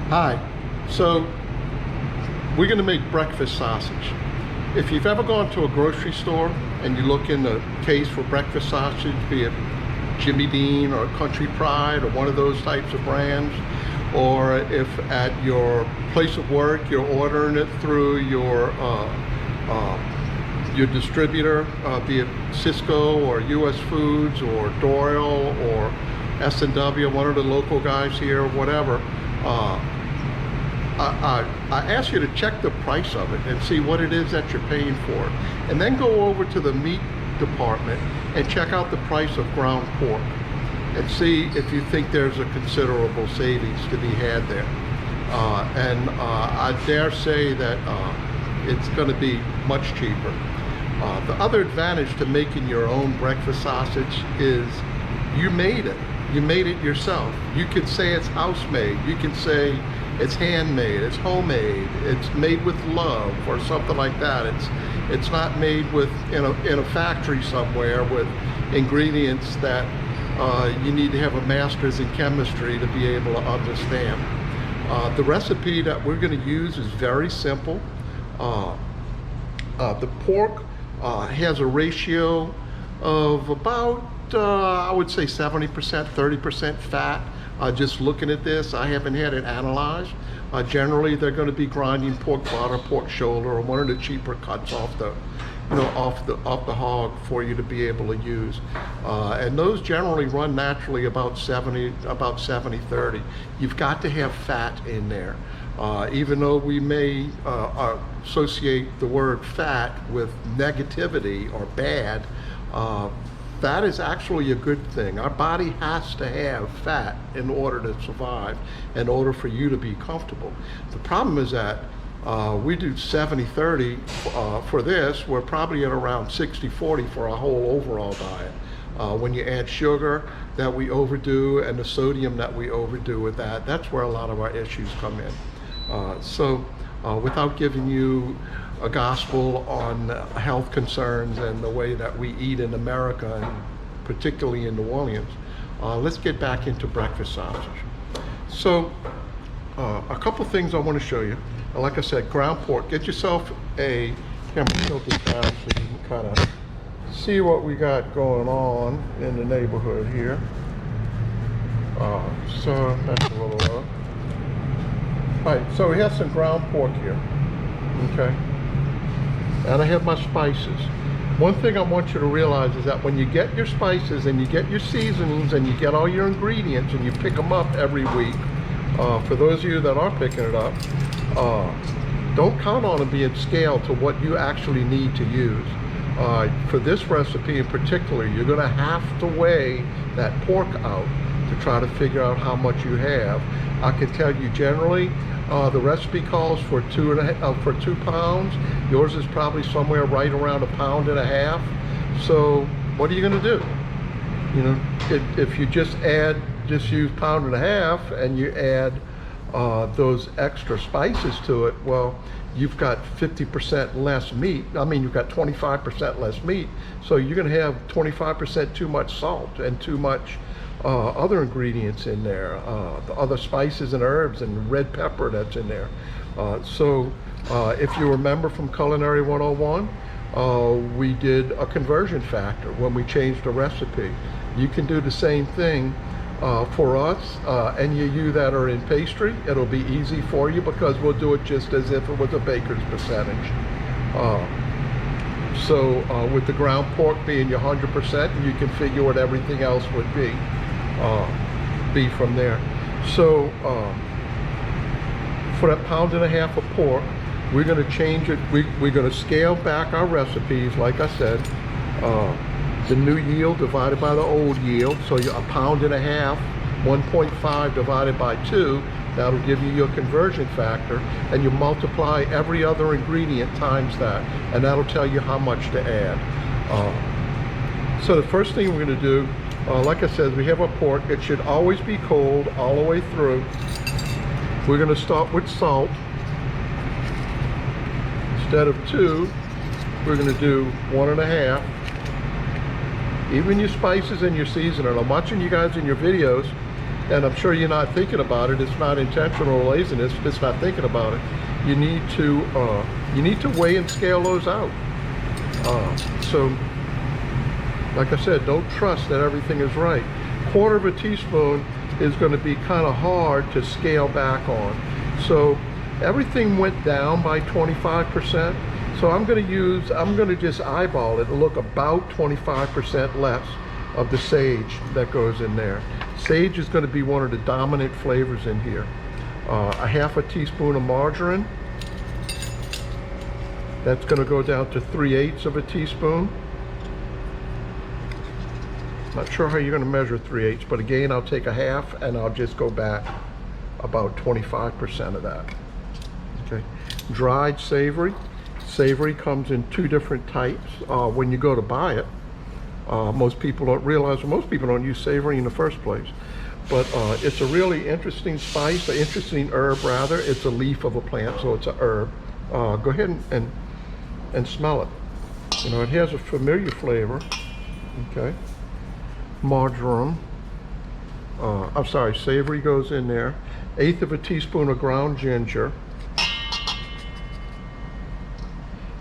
Hi, so we're going to make breakfast sausage. If you've ever gone to a grocery store and you look in the case for breakfast sausage, be it Jimmy Dean or Country Pride or one of those types of brands, or if at your place of work you're ordering it through your distributor, be it Cisco or US Foods or Doyle or S&W, one of the local guys here, whatever, I ask you to check the price of it and see what it is that you're paying for, and then go over to the meat department and check out the price of ground pork and see if you think there's a considerable savings to be had there. I dare say that it's going to be much cheaper. The other advantage to making your own breakfast sausage is you made it. You made it yourself. You can say it's house-made. You can say it's handmade, it's homemade, it's made with love or something like that. It's not made with in a factory somewhere with ingredients that you need to have a master's in chemistry to be able to understand. The recipe that we're going to use is very simple. The pork has a ratio of about I would say 70%, 30% fat. Just looking at this, I haven't had it analyzed. Generally, they're going to be grinding pork butt, pork shoulder, or one of the cheaper cuts off the, off the hog for you to be able to use. And those generally run naturally about 70-30. You've got to have fat in there. Even though we may associate the word fat with negativity or bad, that is actually a good thing. Our body has to have fat in order to survive, in order for you to be comfortable. The problem is that we do 70-30 for this. We're probably at around 60-40 for our whole overall diet. When you add sugar that we overdo and the sodium that we overdo with that, that's where a lot of our issues come in. Without giving you a gospel on health concerns and the way that we eat in America, and particularly in New Orleans, let's get back into breakfast sausage. So a couple things I want to show you. Like I said, ground pork. Get yourself a, I'm going to tilt this down so you can kind of see what we got going on in the neighborhood here. So that's a little low. All right, so we have some ground pork here, okay? And I have my spices. One thing I want you to realize is that when you get your spices and you get your seasonings and you get all your ingredients and you pick them up every week, for those of you that are picking it up, don't count on it being scaled to what you actually need to use. For this recipe in particular, you're gonna have to weigh that pork out to try to figure out how much you have. I can tell you generally, the recipe calls for 2 pounds. Yours is probably somewhere right around 1.5 pounds. So what are you going to do? If you just use 1.5 pounds and you add those extra spices to it, well, you've got 50% less meat. I mean, you've got 25% less meat. So you're going to have 25% too much salt and too much other ingredients in there, the other spices and herbs and red pepper that's in there. If you remember from Culinary 101, we did a conversion factor when we changed the recipe. You can do the same thing for us, and you that are in pastry, it'll be easy for you because we'll do it just as if it was a baker's percentage. With the ground pork being your 100%, you can figure what everything else would be from there. So for that 1.5 pounds of pork, we're going to change it. We're going to scale back our recipes, like I said. The new yield divided by the old yield, so you're 1.5 pounds, 1.5 divided by 2, that'll give you your conversion factor, and you multiply every other ingredient times that, and that'll tell you how much to add. So the first thing we're going to do, like I said, we have our pork. It should always be cold all the way through. We're going to start with salt. Instead of 2, we're going to do 1.5. Even your spices and your seasoning. I'm watching you guys in your videos. and I'm sure you're not thinking about it. It's not intentional laziness, it's not thinking about it. You need to weigh and scale those out. So like I said, don't trust that everything is right. 1/4 of a teaspoon is going to be kind of hard to scale back on. So everything went down by 25%. So I'm going to just eyeball it and look about 25% less of the sage that goes in there. Sage is going to be one of the dominant flavors in here. A 1/2 teaspoon of margarine. That's going to go down to 3/8 of a teaspoon. Not sure how you're going to measure 3/8, but again, I'll take a 1/2 and I'll just go back about 25% of that. Okay. Dried savory. Savory comes in 2 different types. When you go to buy it, most people don't realize, or most people don't use savory in the first place. But it's a really interesting spice, an interesting herb rather. It's a leaf of a plant, so it's a herb. Go ahead and smell it. You know, it has a familiar flavor. Okay. Marjoram. I'm sorry, savory goes in there. 1/8 of a teaspoon of ground ginger.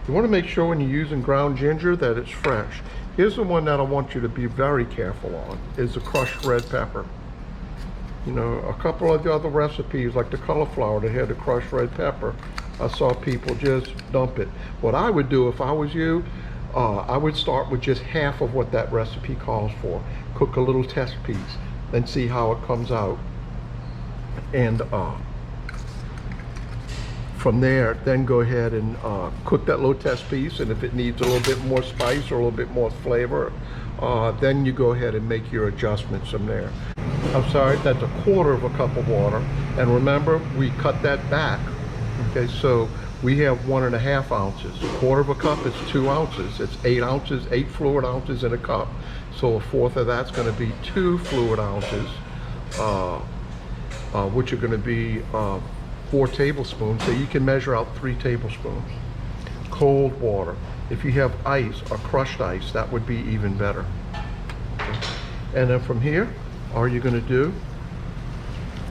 You want to make sure when you're using ground ginger that it's fresh. Here's the one that I want you to be very careful on, is the crushed red pepper. You know, a couple of the other recipes, like the cauliflower that had the crushed red pepper, I saw people just dump it. What I would do if I was you, I would start with just 1/2 of what that recipe calls for. Cook a little test piece, then see how it comes out. And from there, then go ahead and cook that little test piece, and if it needs a little bit more spice or a little bit more flavor, then you go ahead and make your adjustments from there. I'm sorry, that's a 1/4 of a cup of water. And remember, we cut that back. Okay, so we have 1.5 ounces. 1/4 of a cup is 2 ounces. It's 8 ounces, 8 fluid ounces in a cup. So 1/4 of that's going to be 2 fluid ounces, which are going to be 4 tablespoons. So you can measure out 3 tablespoons. Cold water. If you have ice or crushed ice, that would be even better. Okay. And then from here, all you're going to do,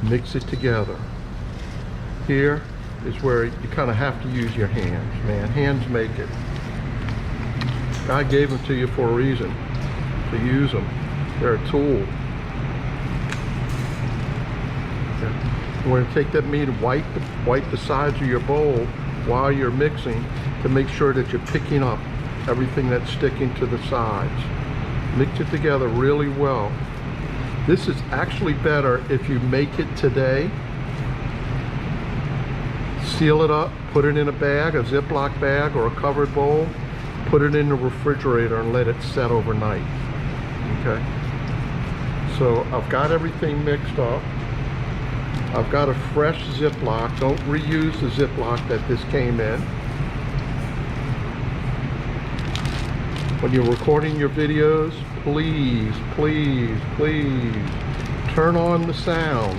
mix it together. Here is where you kind of have to use your hands, man. Hands make it. God gave them to you for a reason, to use them. They're a tool. Okay. You want to take that meat and wipe the sides of your bowl while you're mixing to make sure that you're picking up everything that's sticking to the sides. Mix it together really well. This is actually better if you make it today. Seal it up, put it in a bag, a Ziploc bag or a covered bowl, put it in the refrigerator and let it set overnight. Okay. So I've got everything mixed up. I've got a fresh Ziploc. Don't reuse the Ziploc that this came in. When you're recording your videos, please, please, please turn on the sound.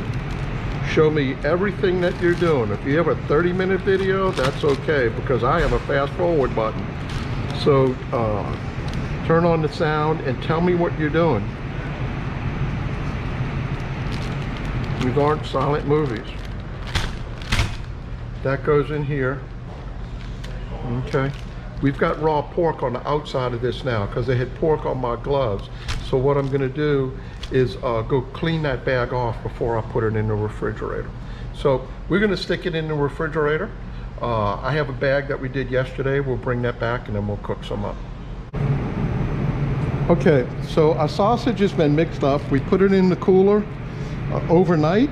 Show me everything that you're doing. If you have a 30-minute video, that's okay, because I have a fast forward button. So turn on the sound and tell me what you're doing. These aren't silent movies. That goes in here. Okay. We've got raw pork on the outside of this now because they had pork on my gloves. So what I'm going to do is go clean that bag off before I put it in the refrigerator. So we're going to stick it in the refrigerator. I have a bag that we did yesterday. We'll bring that back and then we'll cook some up. Okay, so our sausage has been mixed up. We put it in the cooler overnight.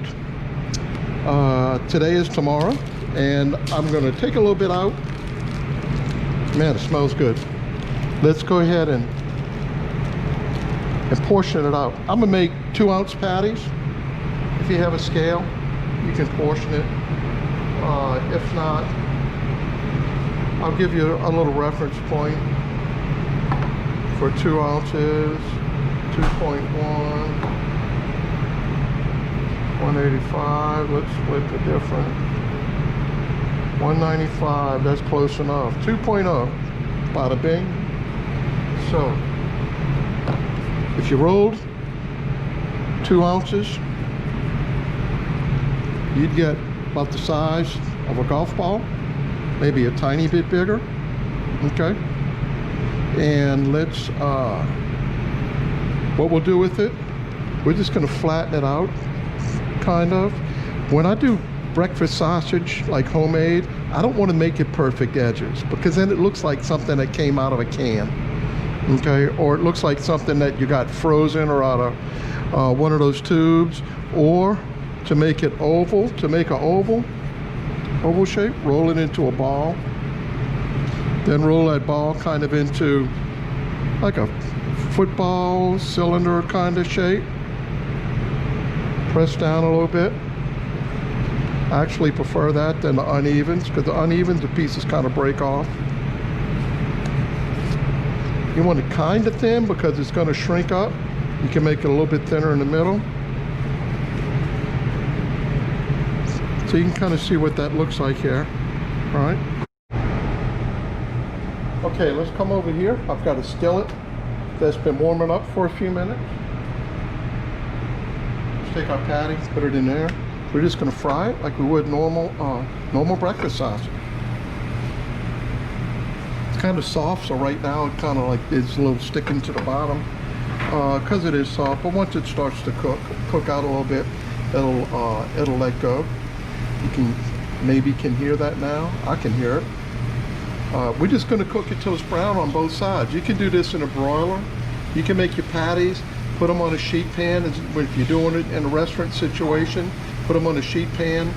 Today is tomorrow, and I'm going to take a little bit out. Man, it smells good. Let's go ahead and portion it out. I'm gonna make 2-ounce patties. If you have a scale, you can portion it. If not, I'll give you a little reference point for 2 ounces, 2.1, 185. Let's split the difference. 195, that's close enough. 2.0, bada bing. So, if you rolled 2 ounces, you'd get about the size of a golf ball, maybe a tiny bit bigger. Okay, and let's what we'll do with it, we're just going to flatten it out, kind of. When I do breakfast sausage, like homemade, I don't want to make it perfect edges, because then it looks like something that came out of a can. Okay, or it looks like something that you got frozen or out of one of those tubes. Or to make it oval, to make an oval shape, roll it into a ball, then roll that ball kind of into like a football cylinder kind of shape. Press down a little bit. I actually prefer that than the unevens, because the unevens, the pieces kind of break off. You want it kind of thin because it's going to shrink up. You can make it a little bit thinner in the middle. So you can kind of see what that looks like here. All right. Okay, let's come over here. I've got a skillet that's been warming up for a few minutes. Let's take our patty, put it in there. We're just going to fry it like we would normal breakfast sausage. It's kind of soft, so right now it kind of like is a little sticking to the bottom because it is soft. But once it starts to cook out a little bit, it'll let go. You can maybe hear that now. I can hear it. We're just going to cook it till it's brown on both sides. You can do this in a broiler. You can make your patties, put them on a sheet pan. If you're doing it in a restaurant situation, put them on a sheet pan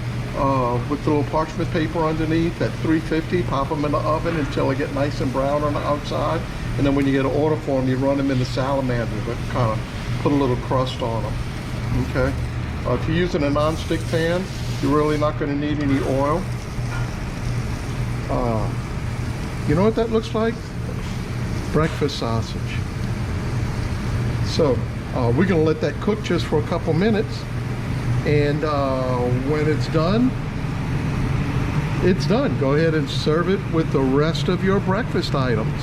with a little parchment paper underneath at 350. Pop them in the oven until they get nice and brown on the outside. And then when you get an order for them, you run them in the salamander, but kind of put a little crust on them. Okay. If you're using a non-stick pan, you're really not going to need any oil. You know what that looks like? Breakfast sausage. So we're going to let that cook just for a couple minutes. And when it's done, it's done. Go ahead and serve it with the rest of your breakfast items.